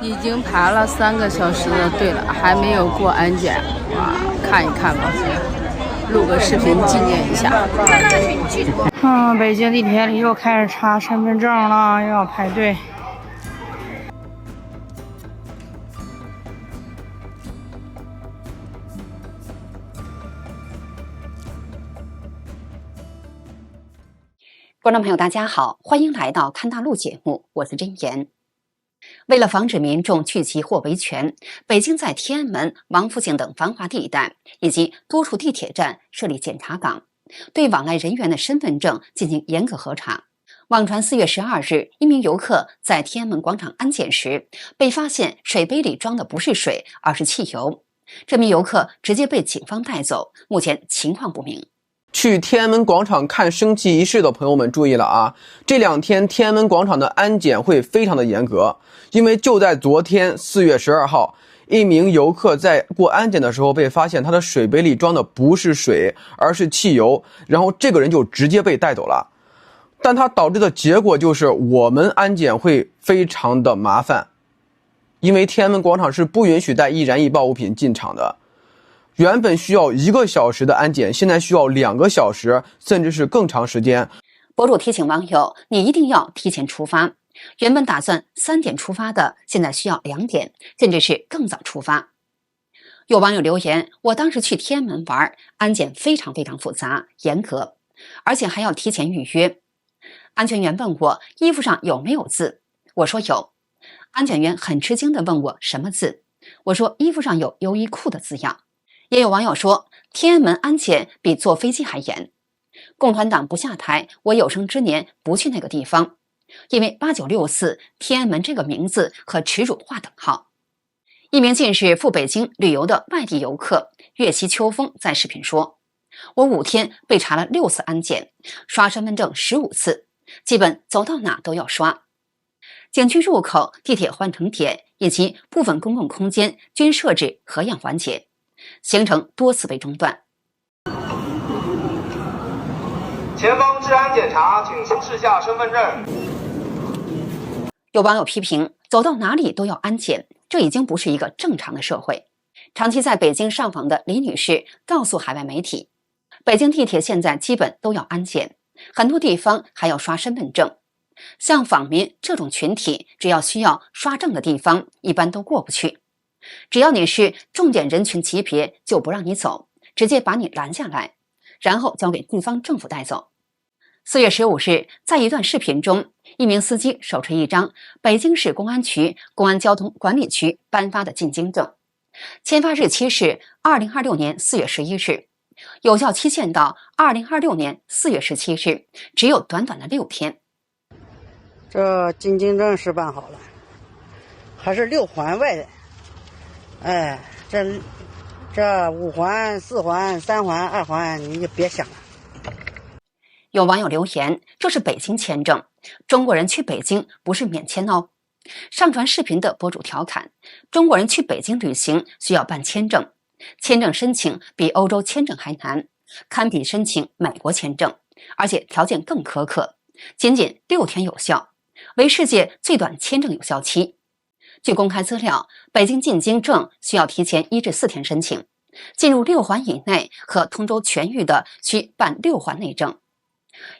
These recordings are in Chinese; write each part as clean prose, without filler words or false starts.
已经排了3个小时的队了，还没有过安检。哇，看一看吧，录个视频纪念一下。北京地铁里又开始查身份证了，又要排队。观众朋友大家好，欢迎来到看大陆节目，我是真言。为了防止民众聚集或维权，北京在天安门、王府井等繁华地带以及多处地铁站设立检查岗，对往来人员的身份证进行严格核查。网传4月12日，一名游客在天安门广场安检时，被发现水杯里装的不是水，而是汽油。这名游客直接被警方带走，目前情况不明。去天安门广场看升旗仪式的朋友们注意了啊！这2天天安门广场的安检会非常的严格，因为就在昨天4月12号，一名游客在过安检的时候被发现他的水杯里装的不是水，而是汽油，然后这个人就直接被带走了。但它导致的结果就是我们安检会非常的麻烦，因为天安门广场是不允许带易燃易爆物品进场的。原本需要1个小时的安检，现在需要2个小时，甚至是更长时间。博主提醒网友，你一定要提前出发。原本打算3点出发的，现在需要2点，甚至是更早出发。有网友留言，我当时去天安门玩，安检非常复杂严格，而且还要提前预约。安检员问我衣服上有没有字，我说有。安检员很吃惊地问我什么字，我说衣服上有优衣库的字样。也有网友说，天安门安检比坐飞机还严。共产党不下台，我有生之年不去那个地方，因为8964天安门这个名字和耻辱划等号。一名近日赴北京旅游的外地游客岳西秋风在视频说，我5天被查了6次安检，刷身份证15次，基本走到哪都要刷。景区入口、地铁换乘点以及部分公共空间均设置核样环节，行程多次被中断。前方治安检查，请出示下身份证。有网友批评，走到哪里都要安检，这已经不是一个正常的社会。长期在北京上访的李女士告诉海外媒体，北京地铁现在基本都要安检，很多地方还要刷身份证。像访民这种群体，只要需要刷证的地方，一般都过不去。只要你是重点人群级别，就不让你走，直接把你拦下来，然后交给地方政府带走。4月15日，在一段视频中，一名司机手持一张北京市公安局公安交通管理局颁发的进京证，签发日期是2026年4月11日，有效期限到2026年4月17日，只有短短的6天。这进京证是办好了，还是6环外的。这5环、4环、3环、2环，你就别想了。有网友留言，这是北京签证，中国人去北京不是免签哦。上传视频的博主调侃，中国人去北京旅行需要办签证，签证申请比欧洲签证还难，堪比申请美国签证，而且条件更苛刻，仅6天有效，为世界最短签证有效期。据公开资料，北京进京证需要提前1至4天申请，进入6环以内和通州全域的需办6环内证，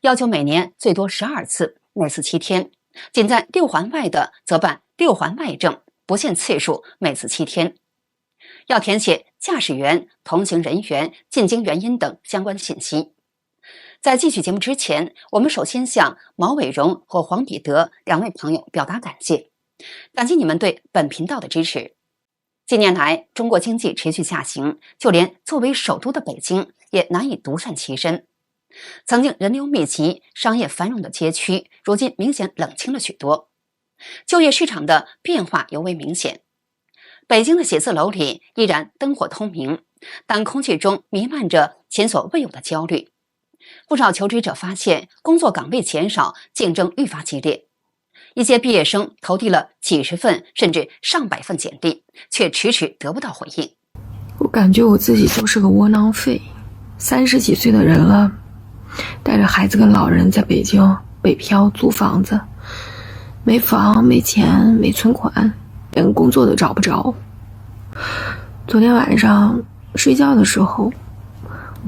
要求每年最多12次，每次7天，仅在6环外的则办6环外证，不限次数，每次7天。要填写驾驶员、同行人员、进京原因等相关信息。在继续节目之前，我们首先向毛伟荣和黄彼得2位朋友表达感谢，感谢你们对本频道的支持。近年来，中国经济持续下行，就连作为首都的北京也难以独善其身。曾经人流密集、商业繁荣的街区，如今明显冷清了许多，就业市场的变化尤为明显。北京的写字楼里依然灯火通明，但空气中弥漫着前所未有的焦虑。不少求职者发现，工作岗位减少，竞争愈发激烈。一些毕业生投递了几十份甚至上百份简历，却迟迟得不到回应。我感觉我自己就是个窝囊废，30几岁的人了，带着孩子跟老人在北京北漂租房子，没房没钱没存款，连工作都找不着。昨天晚上睡觉的时候，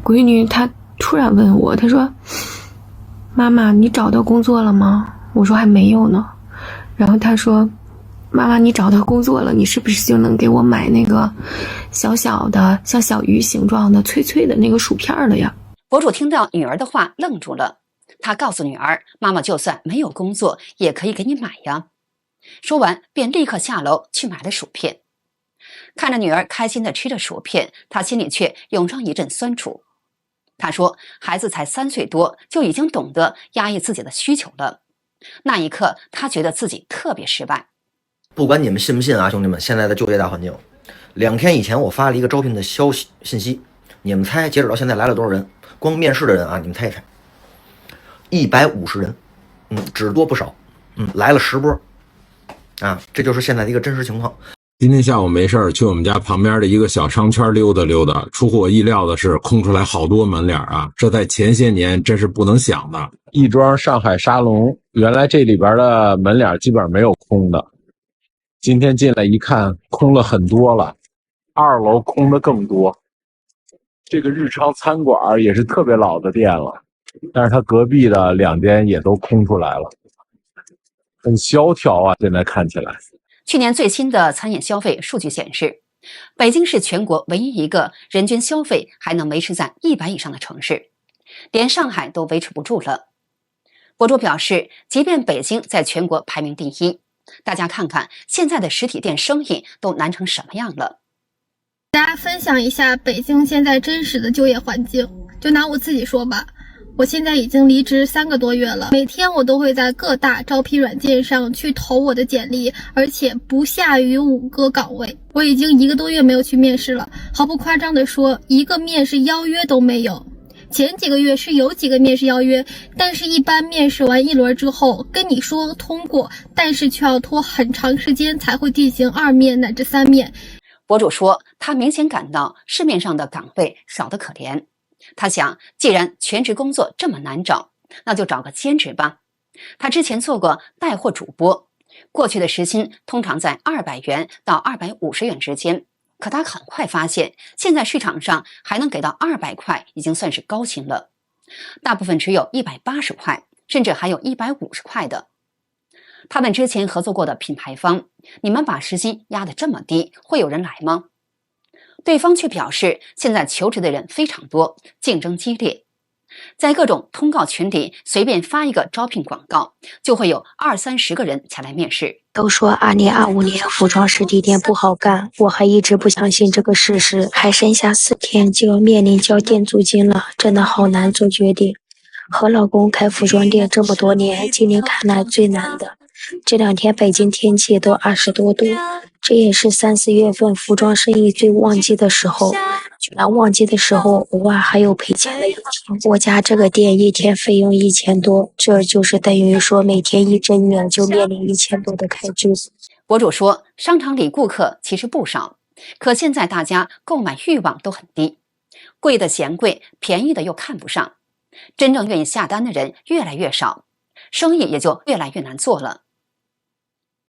闺女她突然问我，她说：“妈妈，你找到工作了吗？”我说还没有呢。然后她说：“妈妈，你找到工作了，你是不是就能给我买那个小小的像小鱼形状的脆脆的那个薯片了呀？”博主听到女儿的话愣住了，他告诉女儿，妈妈就算没有工作也可以给你买呀。说完便立刻下楼去买了薯片。看着女儿开心地吃着薯片，他心里却涌上一阵酸楚。他说孩子才3岁多就已经懂得压抑自己的需求了，那一刻他觉得自己特别失败。不管你们信不信啊，兄弟们，现在的就业大环境，2天以前我发了一个招聘的消息信息，你们猜截止到现在来了多少人？光面试的人啊，你们猜一猜，150人，只多不少，来了10波，啊，这就是现在的一个真实情况。今天下午没事儿，去我们家旁边的一个小商圈溜达溜达，出乎我意料的是，空出来好多门脸啊！这在前些年真是不能想的。亦庄上海沙龙，原来这里边的门脸基本上没有空的，今天进来一看，空了很多了，2楼空的更多。这个日昌餐馆也是特别老的店了，但是它隔壁的2间也都空出来了，很萧条啊！现在看起来。去年最新的餐饮消费数据显示，北京是全国唯一一个人均消费还能维持在100以上的城市，连上海都维持不住了。博主表示，即便北京在全国排名第1，大家看看现在的实体店生意都难成什么样了。大家分享一下北京现在真实的就业环境，就拿我自己说吧。我现在已经离职3个多月了，每天我都会在各大招聘软件上去投我的简历，而且不下于5个岗位。我已经1个多月没有去面试了，毫不夸张的说，一个面试邀约都没有。前几个月是有几个面试邀约，但是一般面试完1轮之后，跟你说通过，但是却要拖很长时间才会进行2面乃至3面。博主说，他明显感到市面上的岗位少得可怜。他想，既然全职工作这么难找，那就找个兼职吧。他之前做过带货主播，过去的时薪通常在200元到250元之间，可他很快发现，现在市场上还能给到200块已经算是高薪了，大部分只有180块，甚至还有150块的。他们之前合作过的品牌方，你们把时薪压得这么低，会有人来吗？对方却表示，现在求职的人非常多，竞争激烈，在各种通告群里随便发一个招聘广告，就会有20-30个人前来面试。都说2025年服装实体店不好干，我还一直不相信这个事实，还剩下4天就要面临交店租金了，真的好难做决定。和老公开服装店这么多年，今年看来最难的。这2天北京天气都20多度，这也是3、4月份服装生意最旺季的时候，居然旺季的时候偶尔还有赔钱的一天。我家这个店一天费用1000多，这就是等于说每天一整月就面临1000多的开支。博主说，商场里顾客其实不少，可现在大家购买欲望都很低，贵的嫌贵，便宜的又看不上，真正愿意下单的人越来越少，生意也就越来越难做了。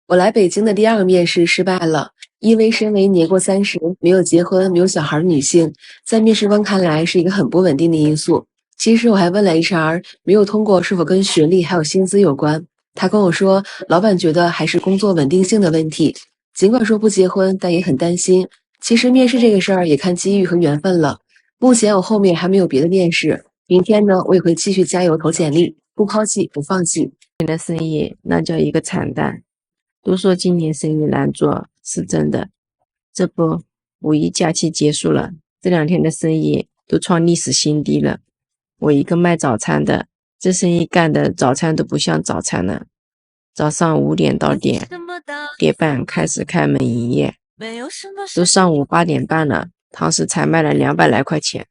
我来北京的第2个面试失败了，因为身为年过30、没有结婚、没有小孩的女性，在面试官看来是一个很不稳定的因素。其实我还问了 HR， 没有通过是否跟学历还有薪资有关。他跟我说，老板觉得还是工作稳定性的问题。尽管说不结婚，但也很担心。其实面试这个事儿也看机遇和缘分了。目前我后面还没有别的面试，明天呢，我也会继续加油投简历，不抛弃，不放弃。你的生意那叫一个惨淡。都说今年生意难做，是真的。这不，5一假期结束了，这2天的生意都创历史新低了。我一个卖早餐的，这生意干的早餐都不像早餐了。早上5点到点半开始开门营业，都上午8点半了，当时才卖了200来块钱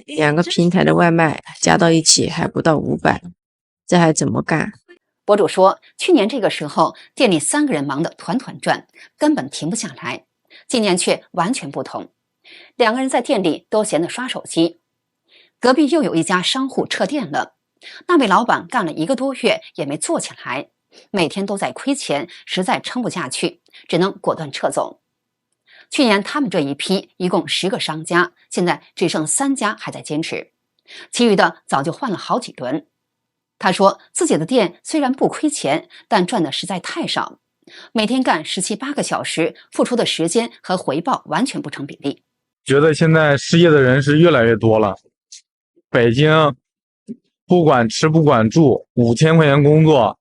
，2个平台的外卖加到一起还不到500，这还怎么干？博主说，去年这个时候店里3个人忙得团团转，根本停不下来。今年却完全不同，2个人在店里都闲得刷手机。隔壁又有一家商户撤店了，那位老板干了1个多月也没做起来，每天都在亏钱，实在撑不下去，只能果断撤走。去年他们这一批一共10个商家，现在只剩3家还在坚持，其余的早就换了好几轮。他说自己的店虽然不亏钱，但赚的实在太少，每天干17、18个小时，付出的时间和回报完全不成比例。觉得现在失业的人是越来越多了。北京不管吃不管住，5000块钱工作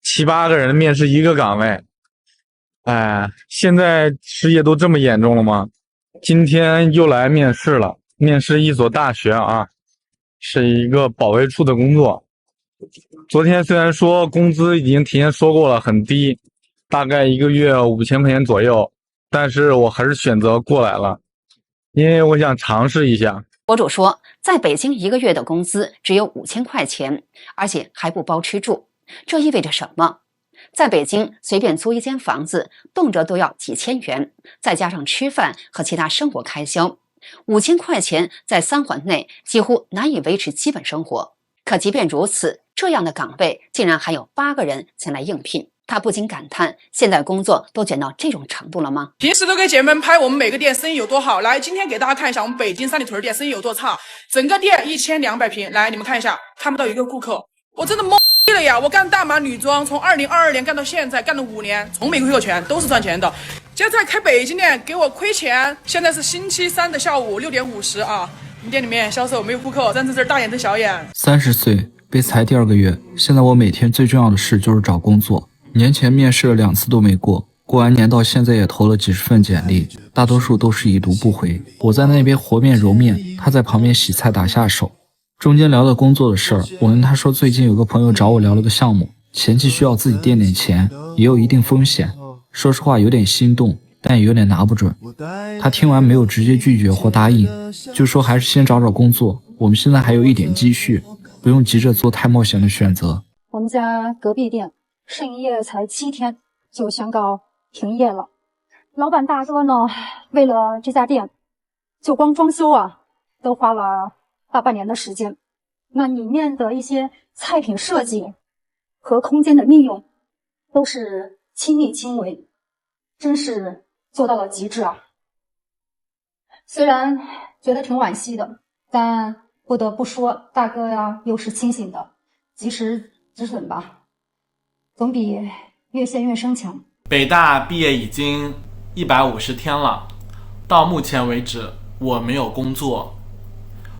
，7、8个人面试一个岗位。现在失业都这么严重了吗？今天又来面试了，面试一所大学啊，是一个保卫处的工作。昨天虽然说工资已经提前说过了很低，大概1个月5000块钱左右，但是我还是选择过来了，因为我想尝试一下。博主说，在北京1个月的工资只有5000块钱，而且还不包吃住，这意味着什么？在北京随便租一间房子，动辄都要几千元，再加上吃饭和其他生活开销，5000块钱在3环内几乎难以维持基本生活。可即便如此，这样的岗位竟然还有8个人前来应聘。他不禁感叹，现在工作都卷到这种程度了吗？平时都给姐妹们拍我们每个店生意有多好，来，今天给大家看一下我们北京三里屯店生意有多差。整个店1200平，来你们看一下，看不到一个顾客，我真的懵了呀！我干大码女装，从2022年干到现在，干了5年，从没亏过钱，都是赚钱的。现在开北京店给我亏钱，现在是星期3的下午6点50啊，我们店里面销售没有顾客，但是这大眼瞪小眼。30岁被裁第2个月，现在我每天最重要的事就是找工作。年前面试了2次都没过，过完年到现在也投了几十份简历，大多数都是已读不回。我在那边和面揉面，他在旁边洗菜打下手。中间聊了工作的事儿，我跟他说最近有个朋友找我聊了个项目，前期需要自己垫点钱，也有一定风险。说实话有点心动，但也有点拿不准。他听完没有直接拒绝或答应，就说还是先找找工作，我们现在还有一点积蓄，不用急着做太冒险的选择。我们家隔壁店试营业才7天就宣告停业了。老板大哥呢，为了这家店，就光装修啊，都花了大半年的时间。那里面的一些菜品设计和空间的利用，都是亲力亲为，真是做到了极致啊。虽然觉得挺惋惜的，但不得不说，大哥呀又是清醒的，及时止损吧，总比越陷越深强。北大毕业已经150天了，到目前为止我没有工作，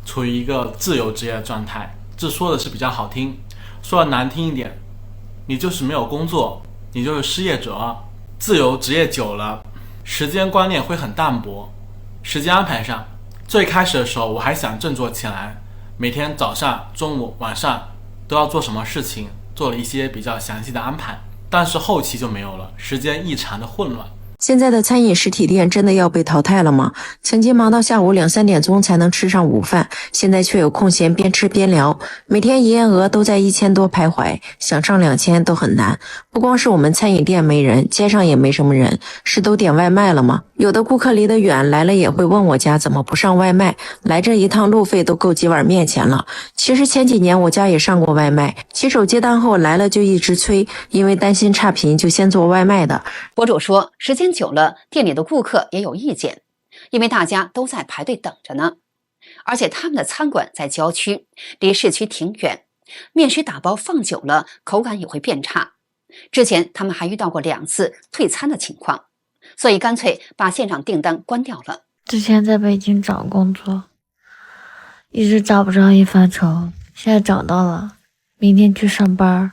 处于一个自由职业状态。这说的是比较好听，说的难听一点，你就是没有工作，你就是失业者。自由职业久了，时间观念会很淡薄。时间安排上，最开始的时候我还想振作起来，每天早上、中午、晚上都要做什么事情，做了一些比较详细的安排。但是后期就没有了，时间异常的混乱。现在的餐饮实体店真的要被淘汰了吗？曾经忙到下午2、3点钟才能吃上午饭，现在却有空闲边吃边聊，每天营业额都在1000多徘徊，想上2000都很难。不光是我们餐饮店没人，街上也没什么人，是都点外卖了吗？有的顾客离得远，来了也会问我家怎么不上外卖，来这一趟路费都够几碗面钱了。其实前几年我家也上过外卖，骑手接单后来了就一直催，因为担心差评就先做外卖的。博主说，时间久了，店里的顾客也有意见，因为大家都在排队等着呢。而且他们的餐馆在郊区，离市区挺远，面食打包放久了，口感也会变差。之前他们还遇到过2次退餐的情况，所以干脆把现场订单关掉了。之前在北京找工作，一直找不着一发愁，现在找到了，明天去上班。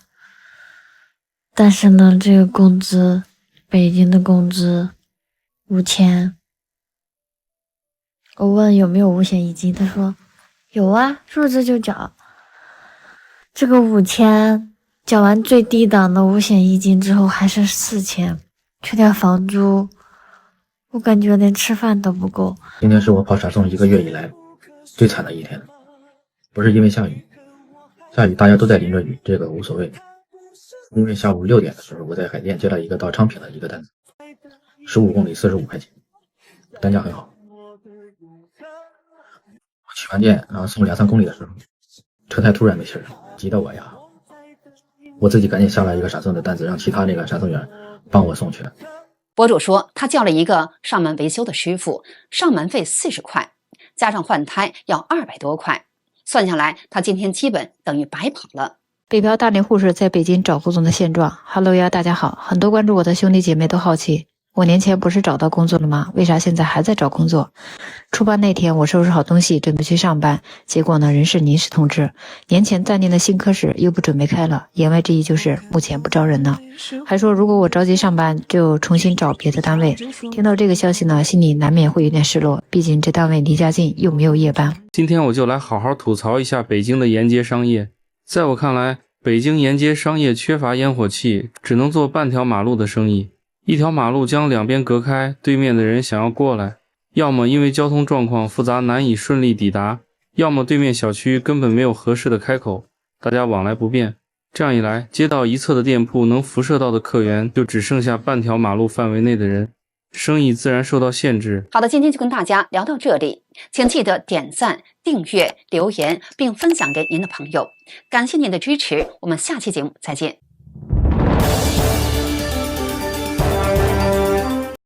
但是呢，这个工资，北京的工资5000。我问有没有五险一金，他说有啊，入职就缴。这个5000缴完最低档的五险一金之后还是4000，去掉房租，我感觉连吃饭都不够。今天是我跑闪送1个月以来最惨的一天，不是因为下雨，下雨大家都在淋着雨，这个无所谓。因为下午6点的时候，我在海淀接了一个到昌平的一个单子，15公里45块钱，单价很好。我取完店，然后送2、3公里的时候，车胎突然没气儿，急得我呀！我自己赶紧下了一个闪送的单子，让其他那个闪送员帮我送去。博主说，他叫了一个上门维修的师傅，上门费40块，加上换胎要200多块，算下来他今天基本等于白跑了。北漂大龄护士在北京找工作的现状。Hello 呀，大家好，很多关注我的兄弟姐妹都好奇，我年前不是找到工作了吗？为啥现在还在找工作？出班那天，我收拾好东西准备去上班，结果呢，人事临时通知，年前暂定的新科室又不准备开了，言外之意就是目前不招人呢。还说如果我着急上班，就重新找别的单位。听到这个消息呢，心里难免会有点失落，毕竟这单位离家近，又没有夜班。今天我就来好好吐槽一下北京的沿街商业。在我看来，北京沿街商业缺乏烟火气，只能做半条马路的生意。一条马路将两边隔开，对面的人想要过来，要么因为交通状况复杂难以顺利抵达，要么对面小区根本没有合适的开口，大家往来不便。这样一来，街道一侧的店铺能辐射到的客源就只剩下半条马路范围内的人，生意自然受到限制。好的，今天就跟大家聊到这里，请记得点赞、订阅、留言并分享给您的朋友，感谢您的支持，我们下期节目再见。